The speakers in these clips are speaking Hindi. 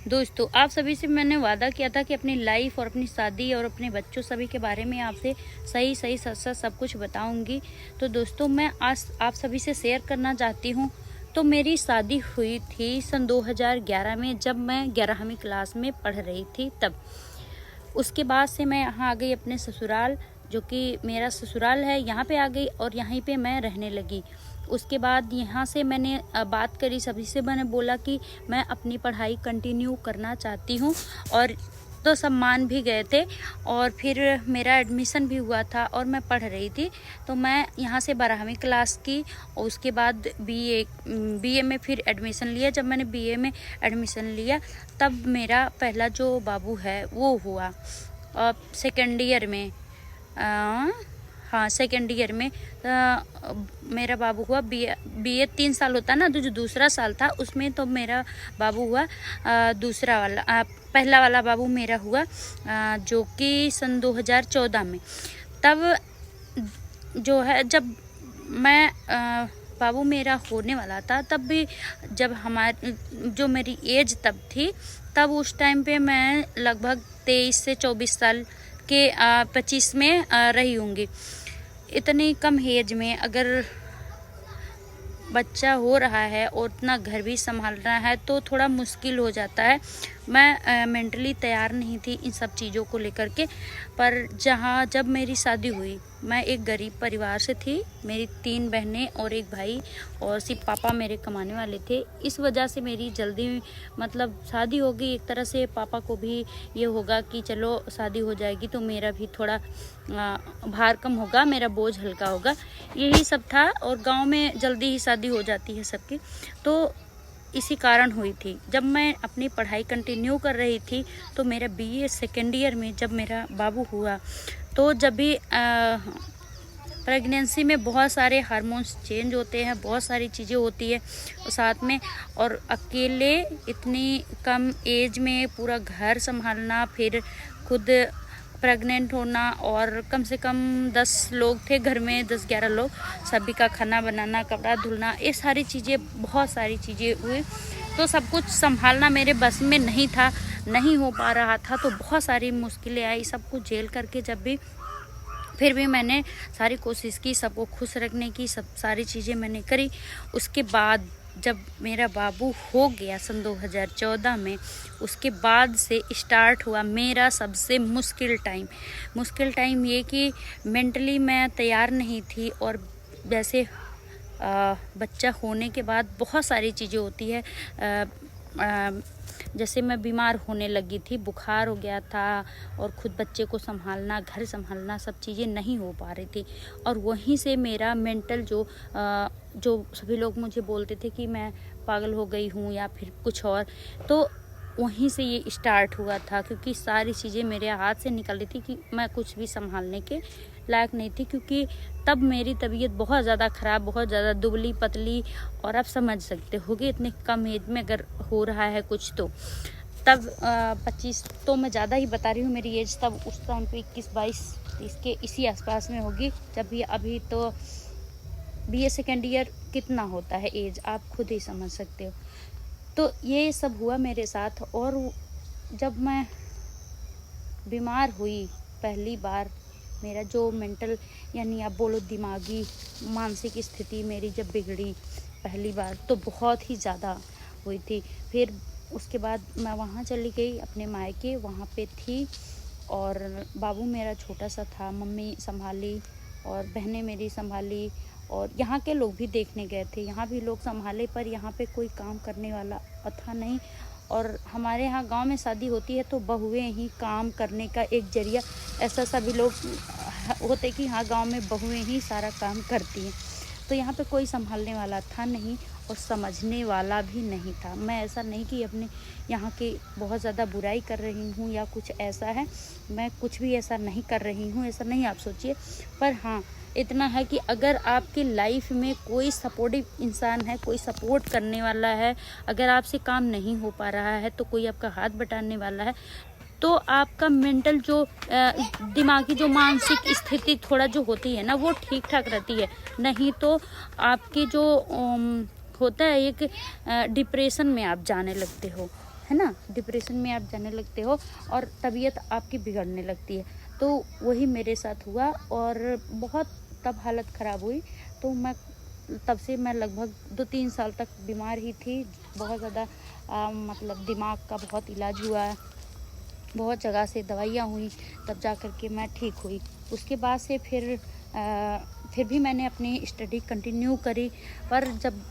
दोस्तों, आप सभी से मैंने वादा किया था कि अपनी लाइफ और अपनी शादी और अपने बच्चों सभी के बारे में आपसे सही सही सच सच सब कुछ बताऊंगी। तो दोस्तों, मैं आज आप सभी से शेयर करना चाहती हूँ। तो मेरी शादी हुई थी सन 2011 में, जब मैं 11वीं क्लास में पढ़ रही थी तब। उसके बाद से मैं यहाँ आ गई अपने ससुराल, जो कि मेरा ससुराल है, यहाँ पे आ गई और यहीं पे मैं रहने लगी। उसके बाद यहाँ से मैंने बात करी सभी से, मैंने बोला कि मैं अपनी पढ़ाई कंटिन्यू करना चाहती हूँ। और तो सब मान भी गए थे और फिर मेरा एडमिशन भी हुआ था और मैं पढ़ रही थी। तो मैं यहाँ से 12वीं क्लास की और उसके बाद बीए में फिर एडमिशन लिया। जब मैंने बीए में एडमिशन लिया तब मेरा पहला जो बाबू है वो हुआ सेकेंड ईयर में। हाँ, सेकेंड ईयर में मेरा बाबू हुआ। बीए 3 साल होता ना, तो जो दूसरा साल था उसमें तो मेरा बाबू हुआ दूसरा वाला। पहला वाला बाबू मेरा हुआ जो कि सन 2014 में। तब जो है, जब मैं बाबू मेरा होने वाला था तब भी, जब जो मेरी एज तब थी, तब उस टाइम पे मैं लगभग 23 से 24 साल के 25 में रही होंगी। इतनी कम एज में अगर बच्चा हो रहा है और उतना घर भी संभालना है तो थोड़ा मुश्किल हो जाता है। मैं मेंटली तैयार नहीं थी इन सब चीज़ों को लेकर के। पर जब मेरी शादी हुई, मैं एक गरीब परिवार से थी। मेरी 3 बहनें और एक भाई, और सिर्फ पापा मेरे कमाने वाले थे। इस वजह से मेरी जल्दी मतलब शादी हो गई। एक तरह से पापा को भी ये होगा कि चलो शादी हो जाएगी तो मेरा भी थोड़ा भार कम होगा, मेरा बोझ हल्का होगा, यही सब था। और गांव में जल्दी ही शादी हो जाती है सबकी, तो इसी कारण हुई थी। जब मैं अपनी पढ़ाई कंटिन्यू कर रही थी तो मेरा बीए सेकेंड ईयर में जब मेरा बाबू हुआ, तो जब भी प्रेगनेंसी में बहुत सारे हार्मोन्स चेंज होते हैं, बहुत सारी चीज़ें होती है साथ में। और अकेले इतनी कम एज में पूरा घर संभालना, फिर खुद प्रेग्नेंट होना, और कम से कम 10 लोग थे घर में, 10-11 लोग, सभी का खाना बनाना, कपड़ा धुलना, ये सारी चीज़ें, बहुत सारी चीज़ें हुई। तो सब कुछ संभालना मेरे बस में नहीं था, नहीं हो पा रहा था। तो बहुत सारी मुश्किलें आई, सब कुछ झेल करके जब भी, फिर भी मैंने सारी कोशिश की, सबको खुश रखने की, सब सारी चीज़ें मैंने करी। उसके बाद जब मेरा बाबू हो गया सन 2014 में, उसके बाद से स्टार्ट हुआ मेरा सबसे मुश्किल टाइम ये कि मेंटली मैं तैयार नहीं थी। और जैसे बच्चा होने के बाद बहुत सारी चीज़ें होती है। जैसे मैं बीमार होने लगी थी, बुखार हो गया था, और खुद बच्चे को संभालना, घर संभालना, सब चीज़ें नहीं हो पा रही थी। और वहीं से मेरा मेंटल जो सभी लोग मुझे बोलते थे कि मैं पागल हो गई हूँ या फिर कुछ और, तो वहीं से ये स्टार्ट हुआ था। क्योंकि सारी चीज़ें मेरे हाथ से निकल रही थी कि मैं कुछ भी संभालने के लायक नहीं थी। क्योंकि तब मेरी तबीयत बहुत ज़्यादा ख़राब, बहुत ज़्यादा दुबली पतली, और आप समझ सकते हो कि इतने कम एज में अगर हो रहा है कुछ तो। तब 25 तो मैं ज़्यादा ही बता रही हूँ मेरी एज, तब उस टाइम पे 21-22 इसके इसी आसपास में होगी। जब भी अभी तो बीए सेकेंड ईयर कितना होता है एज, आप खुद ही समझ सकते हो। तो ये सब हुआ मेरे साथ। और जब मैं बीमार हुई पहली बार, मेरा जो मेंटल, यानी आप बोलो दिमागी मानसिक स्थिति मेरी जब बिगड़ी पहली बार, तो बहुत ही ज़्यादा हुई थी। फिर उसके बाद मैं वहाँ चली गई अपने मायके, वहाँ पे थी, और बाबू मेरा छोटा सा था, मम्मी संभाली और बहनें मेरी संभाली, और यहाँ के लोग भी देखने गए थे, यहाँ भी लोग संभाले, पर यहाँ पे कोई काम करने वाला था नहीं। और हमारे यहाँ गांव में शादी होती है तो बहुएं ही काम करने का एक जरिया, ऐसा सभी लोग होते कि हाँ, गांव में बहुएं ही सारा काम करती हैं। तो यहाँ पे कोई संभालने वाला था नहीं और समझने वाला भी नहीं था। मैं ऐसा नहीं कि अपने यहाँ की बहुत ज़्यादा बुराई कर रही हूँ या कुछ ऐसा है, मैं कुछ भी ऐसा नहीं कर रही हूँ, ऐसा नहीं आप सोचिए। पर हाँ, इतना है कि अगर आपकी लाइफ में कोई सपोर्टिव इंसान है, कोई सपोर्ट करने वाला है, अगर आपसे काम नहीं हो पा रहा है तो कोई आपका हाथ बटाने वाला है, तो आपका मेंटल जो दिमागी जो मानसिक स्थिति थोड़ा जो होती है ना, वो ठीक ठाक रहती है। नहीं तो आपकी जो होता है एक डिप्रेशन में आप जाने लगते हो। है ना, डिप्रेशन में आप जाने लगते हो और तबीयत आपकी बिगड़ने लगती है। तो वही मेरे साथ हुआ और बहुत तब हालत ख़राब हुई। तो तब से मैं लगभग 2-3 साल तक बीमार ही थी। बहुत ज़्यादा मतलब दिमाग का बहुत इलाज हुआ, बहुत जगह से दवाइयाँ हुई, तब जा कर के मैं ठीक हुई। उसके बाद से फिर भी मैंने अपनी स्टडी कंटिन्यू करी, पर जब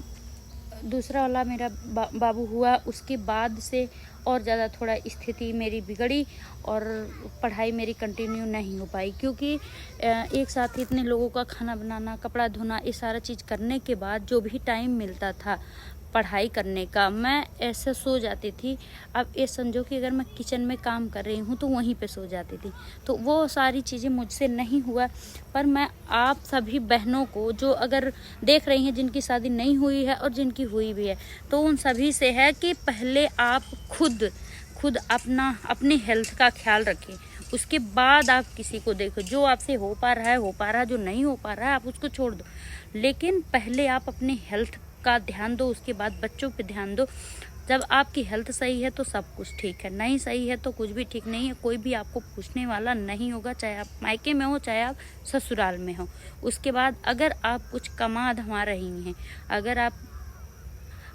दूसरा वाला मेरा बाबू हुआ उसके बाद से और ज़्यादा थोड़ा स्थिति मेरी बिगड़ी और पढ़ाई मेरी कंटिन्यू नहीं हो पाई, क्योंकि एक साथ इतने लोगों का खाना बनाना, कपड़ा धोना, ये सारा चीज़ करने के बाद जो भी टाइम मिलता था पढ़ाई करने का, मैं ऐसे सो जाती थी। अब ये समझो कि अगर मैं किचन में काम कर रही हूँ तो वहीं पे सो जाती थी। तो वो सारी चीज़ें मुझसे नहीं हुआ। पर मैं आप सभी बहनों को जो अगर देख रही हैं जिनकी शादी नहीं हुई है और जिनकी हुई भी है, तो उन सभी से है कि पहले आप खुद अपनी हेल्थ का ख्याल रखें, उसके बाद आप किसी को देखो। जो आपसे हो पा रहा है, जो नहीं हो पा रहा है आप उसको छोड़ दो, लेकिन पहले आप अपनी हेल्थ का ध्यान दो, उसके बाद बच्चों पे ध्यान दो। जब आपकी हेल्थ सही है तो सब कुछ ठीक है, नहीं सही है तो कुछ भी ठीक नहीं है। कोई भी आपको पूछने वाला नहीं होगा, चाहे आप मायके में हो चाहे आप ससुराल में हो। उसके बाद अगर आप कुछ कमा धमा रही हैं, अगर आप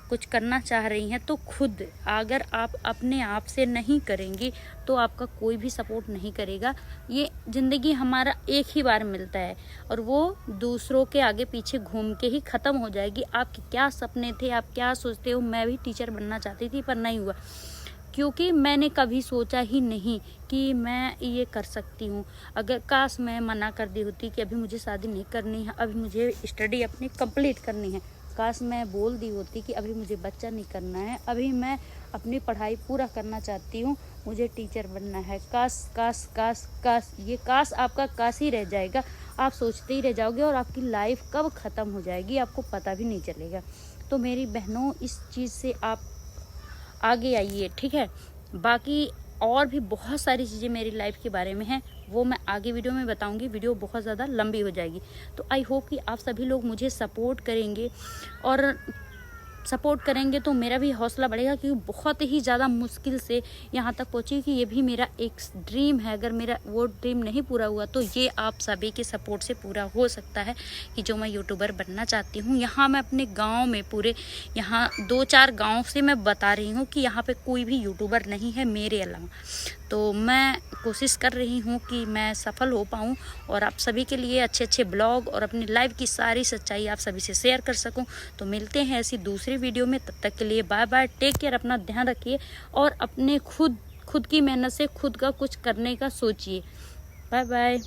कुछ करना चाह रही हैं, तो खुद अगर आप अपने आप से नहीं करेंगी तो आपका कोई भी सपोर्ट नहीं करेगा। ये ज़िंदगी हमारा एक ही बार मिलता है और वो दूसरों के आगे पीछे घूम के ही ख़त्म हो जाएगी। आपके क्या सपने थे, आप क्या सोचते हो? मैं भी टीचर बनना चाहती थी पर नहीं हुआ, क्योंकि मैंने कभी सोचा ही नहीं कि मैं ये कर सकती हूँ। अगर काश मैं मना कर दी होती कि अभी मुझे शादी नहीं करनी है, अभी मुझे स्टडी अपनी कंप्लीट करनी है, काश मैं बोल दी होती कि अभी मुझे बच्चा नहीं करना है, अभी मैं अपनी पढ़ाई पूरा करना चाहती हूँ, मुझे टीचर बनना है, काश काश काश काश, ये काश आपका काश ही रह जाएगा। आप सोचते ही रह जाओगे और आपकी लाइफ कब ख़त्म हो जाएगी आपको पता भी नहीं चलेगा। तो मेरी बहनों, इस चीज़ से आप आगे आइए, ठीक है। बाकी और भी बहुत सारी चीज़ें मेरी लाइफ के बारे में हैं, वो मैं आगे वीडियो में बताऊंगी। वीडियो बहुत ज़्यादा लंबी हो जाएगी, तो आई होप कि आप सभी लोग मुझे सपोर्ट करेंगे और सपोर्ट करेंगे तो मेरा भी हौसला बढ़ेगा, क्योंकि बहुत ही ज़्यादा मुश्किल से यहाँ तक पहुँची कि ये भी मेरा एक ड्रीम है। अगर मेरा वो ड्रीम नहीं पूरा हुआ तो ये आप सभी के सपोर्ट से पूरा हो सकता है कि जो मैं यूट्यूबर बनना चाहती हूँ। यहाँ मैं अपने गांव में पूरे यहाँ 2-4 गांव से मैं बता रही हूँ कि यहाँ पे कोई भी यूट्यूबर नहीं है मेरे अलावा। तो मैं कोशिश कर रही हूँ कि मैं सफल हो पाऊँ और आप सभी के लिए अच्छे अच्छे ब्लॉग और अपनी लाइफ की सारी सच्चाई आप सभी से शेयर कर सकूँ। तो मिलते हैं ऐसी दूसरी वीडियो में, तब तक के लिए बाय बाय, टेक केयर, अपना ध्यान रखिए और अपने खुद की मेहनत से खुद का कुछ करने का सोचिए। Bye bye.